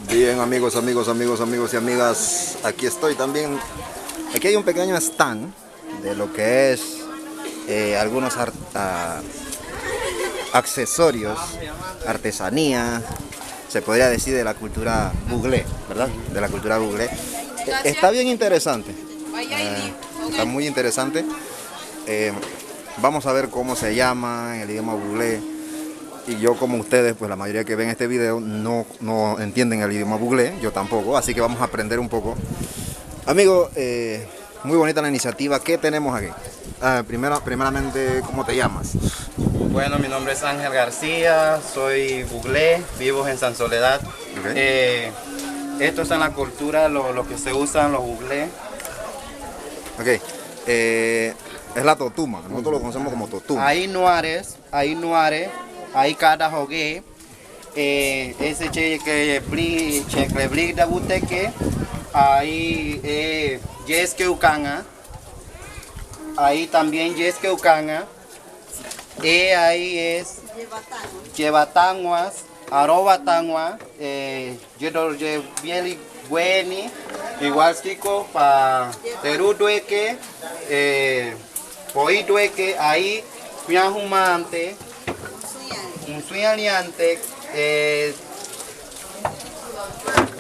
Bien, amigos y amigas, aquí estoy también. Aquí hay un pequeño stand de lo que es algunos accesorios, artesanía, se podría decir de la cultura buglé, ¿verdad? De la cultura buglé. Está bien interesante, está muy interesante. Vamos a ver cómo se llama en el idioma buglé. Y yo, como ustedes, pues la mayoría que ven este video no entienden el idioma buglé, yo tampoco, así que vamos a aprender un poco. Amigo, muy bonita la iniciativa. ¿Qué tenemos aquí? Primeramente, ¿cómo te llamas? Bueno, mi nombre es Ángel García, soy buglé, vivo en San Soledad. Okay. Esto es en la cultura, lo que se usan los buglés. Ok, es la totuma, nosotros lo conocemos como totuma. Ahí nuares, ahí cada jogue, ese que blig da buteque, ahí yes que ucanga, ahí también yes que ucanga, ahí es llevatanguas, arobatangua, bieli bueni, igual chico pa teru dueque, poi dueque, ahí pianjumante. Un suialiante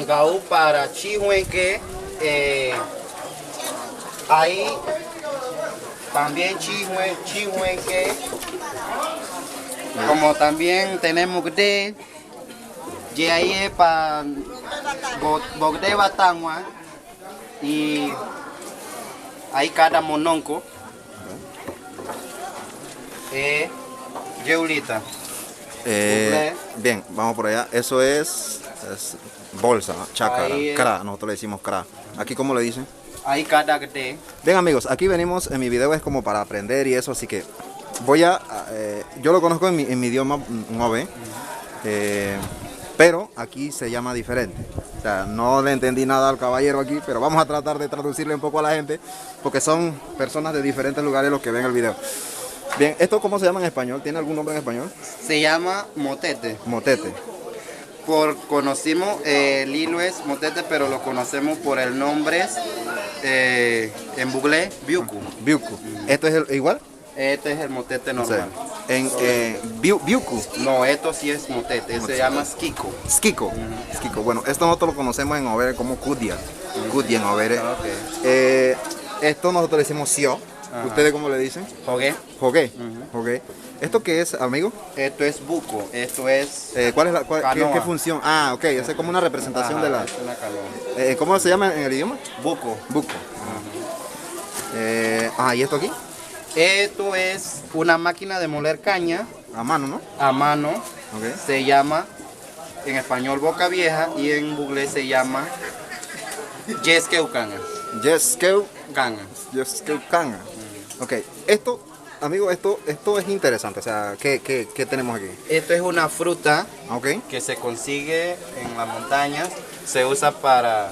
gau para chihuenque, ahí también chihuenque, como también tenemos de ahí para bogde batangua y ahí cada mononco, yeulita. Bien, vamos por allá. Eso es bolsa, ¿no? Chácara, cra, nosotros le decimos cra. ¿Aquí cómo le dicen? Ahí cada que Bien, amigos, aquí venimos, en mi video es como para aprender y eso, así que voy yo lo conozco en mi idioma Ngove, pero aquí se llama diferente. O sea, no le entendí nada al caballero aquí, pero vamos a tratar de traducirle un poco a la gente, porque son personas de diferentes lugares los que ven el video. Bien, ¿esto cómo se llama en español? ¿Tiene algún nombre en español? se llama motete. Motete. Conocimos Lilo es motete, pero lo conocemos por el nombre en buglé, biuku. Biuku. ¿Esto es igual? Este es el motete normal. En biuku. No, esto sí es motete, se llama skiko. Skiko. Skiko. Bueno, esto nosotros lo conocemos en Overe como kudia. Kudia en Overe. Okay. Esto nosotros le decimos sio. ¿Ustedes cómo le dicen? Jogué. Jogué. Jogué. ¿Esto qué es, amigo? Esto es buco, esto es ¿Cuál es qué función? Ah, ok, es como una representación de la... Es una canoa. ¿Cómo se llama en el idioma? Buco. Buco. ¿Y esto aquí? Esto es una máquina de moler caña. A mano, ¿no? A mano. Okay. Se llama, en español, boca vieja, y en buglé se llama yeskeucanga. Yeskeucanga. Yeskeucanga. Ok, esto, amigo, esto es interesante. O sea, ¿qué tenemos aquí? Esto es una fruta que se consigue en las montañas. Se usa para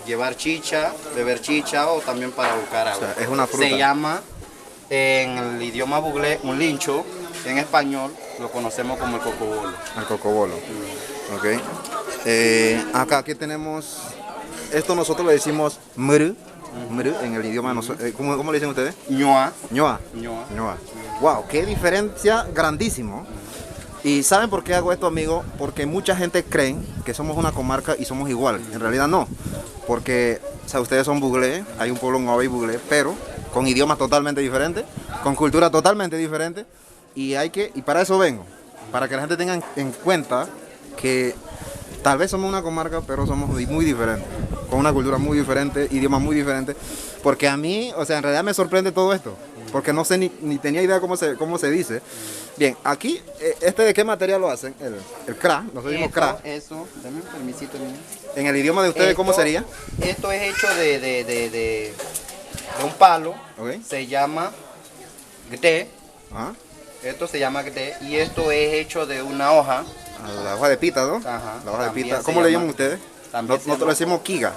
llevar chicha, beber chicha o también para buscar agua. O sea, es una fruta. Se llama, en el idioma buglé, un lincho. En español lo conocemos como el cocobolo. El cocobolo. Ok. Acá, aquí tenemos, esto nosotros le decimos mru. En el idioma, ¿cómo le dicen ustedes? Ñoa. Ñoa. Ñoa. Wow, qué diferencia grandísimo. ¿Y saben por qué hago esto, amigo? Porque mucha gente cree que somos una comarca y somos igual. En realidad no. Porque, o sea, ustedes son buglé, hay un pueblo Ngove y buglé, pero con idiomas totalmente diferentes, con cultura totalmente diferente. Y para eso vengo. Para que la gente tenga en cuenta que tal vez somos una comarca, pero somos muy diferentes. Con una cultura muy diferente, idiomas muy diferentes. Porque a mí, o sea, en realidad me sorprende todo esto. Porque no sé ni tenía idea cómo se dice. Bien, aquí, ¿de qué material lo hacen? El cra, nosotros decimos cra. Eso, dame un permisito. En el idioma de ustedes, ¿cómo sería? Esto es hecho de un palo. Okay. Se llama gde. Ajá. Esto se llama gde. Y esto es hecho de una hoja. La hoja de pita, ¿no? Ajá. La hoja de pita. ¿Cómo le llaman ustedes? Nosotros le decimos kiga.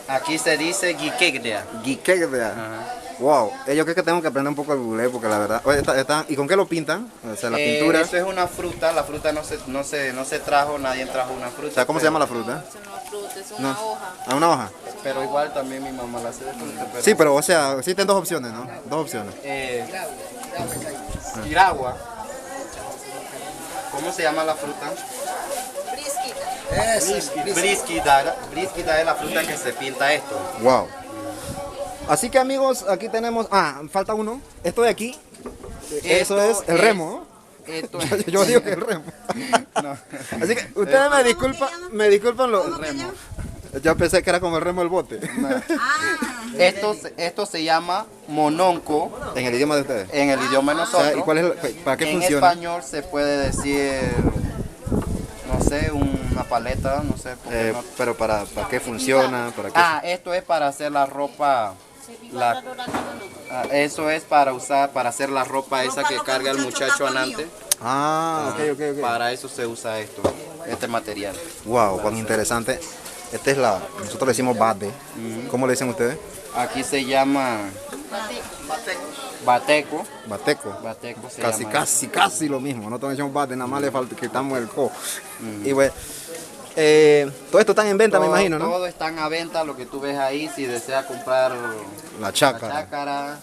Aquí se dice guiquegdea. Guiquegdea. Wow, yo creo que tengo que aprender un poco el buglé porque la verdad... Oye, ¿y con qué lo pintan? O sea, la pintura... Eso es una fruta, la fruta no se trajo, nadie trajo una fruta. O sea, ¿cómo se llama la fruta? Es una fruta, es una hoja. ¿Ah, una hoja? Pero igual también mi mamá la hace de fruta. Pero Sí, pero o sea, existen dos opciones, ¿no? Dos opciones. Piragua. ¿Cómo se llama la fruta? Brisquita. Brisquita es la fruta que se pinta esto. Wow. Así que amigos, aquí tenemos... Ah, falta uno. Esto de aquí, eso es el remo. Esto Yo digo que el remo. No. Así que ustedes me disculpan los... Remo. Yo pensé que era como el remo del bote. Esto se llama mononco En el idioma de ustedes. en el idioma de O nosotros. sea, ¿y cuál es para qué En funciona? español se puede decir, no sé, una paleta, no sé. Porque no- Pero para qué funciona, para qué... esto es para hacer la ropa. Eso es para usar, para hacer la ropa esa que carga el muchacho andante. Ah, ok. Para eso se usa este material. Wow, cuán interesante. Esta es nosotros le decimos bate. ¿Cómo le dicen ustedes? Aquí se llama bateco. Bateco. Bateco se Casi, llama. casi lo mismo. Nosotros le decimos bate, nada más le falta quitamos el co. Y pues, todo esto está en venta, me imagino, ¿no? Todo están a venta, lo que tú ves ahí, si desea comprar La la chácara. chácara,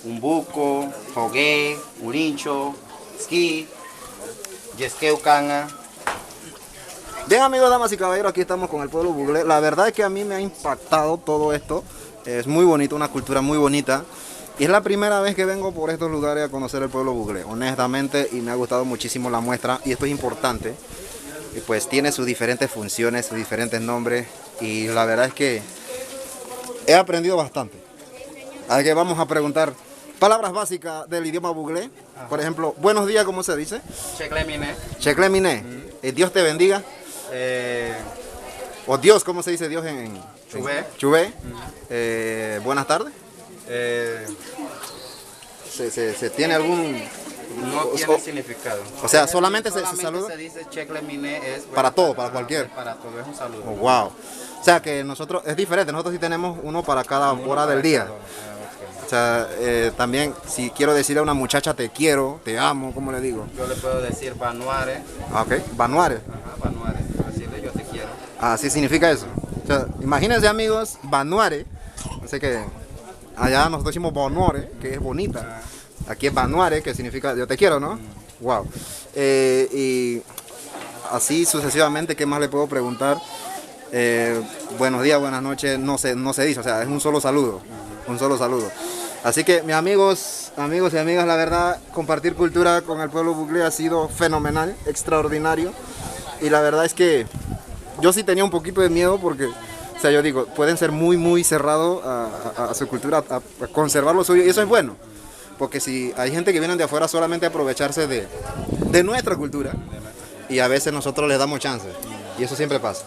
un buco, jogué, un hincho, ski, yesqueucanga. Bien amigos, damas y caballeros, aquí estamos con el pueblo buglé. La verdad es que a mí me ha impactado todo esto. Es muy bonito, una cultura muy bonita. Y es la primera vez que vengo por estos lugares a conocer el pueblo buglé, honestamente, y me ha gustado muchísimo la muestra. Y esto es importante, y pues tiene sus diferentes funciones, sus diferentes nombres. Y la verdad es que he aprendido bastante. Así que vamos a preguntar palabras básicas del idioma buglé. Por ejemplo, buenos días, ¿cómo se dice? Checlemine. Checlemine. Dios te bendiga. O Dios, ¿cómo se dice Dios en Chubé. Chubé? Buenas tardes. ¿Se tiene algún...? No tiene significado. O sea, solamente se Solamente saluda se dice checlemine es para todo, para cualquier. Para todo, es un saludo. Oh, wow. O sea, que nosotros, es diferente, nosotros sí tenemos uno para cada hora del día. O sea, también, si quiero decirle a una muchacha te quiero, te amo, ¿cómo le digo? Yo le puedo decir banuare. Ah, ok, banuare. Ajá, banuare. Decirle yo te quiero. Así significa eso. O sea, imagínense amigos, banuare. Así que allá nosotros decimos bonuare, que es bonita. Aquí es banuare, que significa yo te quiero, ¿no? Wow. Y así sucesivamente, ¿qué más le puedo preguntar? Buenos días, buenas noches, no se dice, o sea, es un solo saludo. Un solo saludo. Así que mis amigos y amigas, la verdad, compartir cultura con el pueblo buglé ha sido fenomenal, extraordinario. Y la verdad es que yo sí tenía un poquito de miedo porque, o sea, yo digo, pueden ser muy cerrados a su cultura, a conservar lo suyo, y eso es bueno. Porque si hay gente que viene de afuera solamente a aprovecharse de nuestra cultura, y a veces nosotros les damos chance, y eso siempre pasa.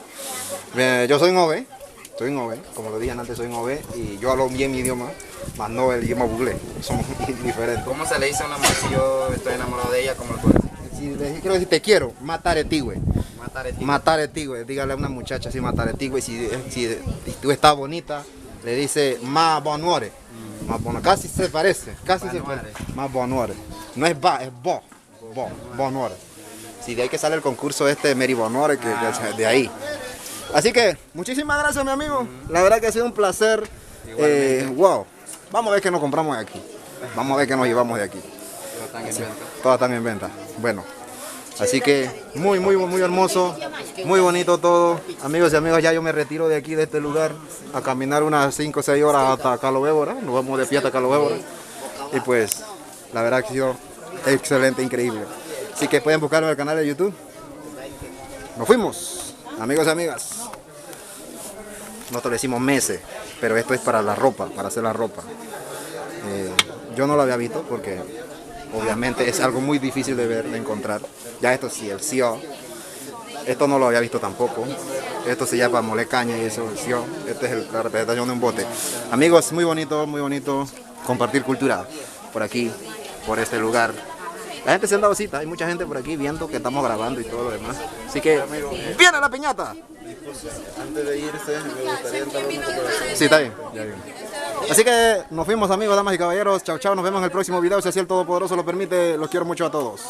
Yo soy un ove, como lo dije antes, soy un ove, y yo hablo bien mi idioma, más no el idioma buglé, somos diferentes. ¿Cómo se le dice a una mujer si yo estoy enamorado de ella? ¿Cómo le puedo decir? Si le quiero decir te quiero, matare tigüe. Matar ti. Matare tigüe, dígale a una muchacha así, matare tigüe, si tú estás bonita, le dice ma bonuore. Más bono, casi se parece, más bonuore. No es ba, es bonuore. Si de ahí que sale el concurso Meri Bonuore, que de ahí. Así que, muchísimas gracias mi amigo, la verdad que ha sido un placer. Wow, vamos a ver qué nos compramos de aquí, vamos a ver qué nos llevamos de aquí. Todas están en venta. Bueno, así que muy hermoso, muy bonito todo. Amigos y amigas, ya yo me retiro de aquí, de este lugar, a caminar unas 5 o 6 horas hasta Calobébora. Nos vamos de pie hasta Calobébora. Y pues, la verdad que ha sido excelente, increíble. Así que pueden buscarme en el canal de YouTube. Nos fuimos, amigos y amigas. Nosotros le decimos meses, pero esto es para la ropa, para hacer la ropa. Yo no lo había visto porque obviamente es algo muy difícil de ver, de encontrar. Ya esto sí, el cio. Esto no lo había visto tampoco. Esto se llama moler caña y eso, el cio. Este es la representación de un bote. Amigos, muy bonito compartir cultura por aquí, por este lugar. La gente se han dado cita, hay mucha gente por aquí viendo que estamos grabando y todo lo demás. Así que, ¡viene la piñata! Antes de irse, me gustaría entrar un poco de... Sí, está bien. Ya bien. Así que nos fuimos, amigos, damas y caballeros. Chao, chao. Nos vemos en el próximo video. Si así el Todopoderoso lo permite. Los quiero mucho a todos.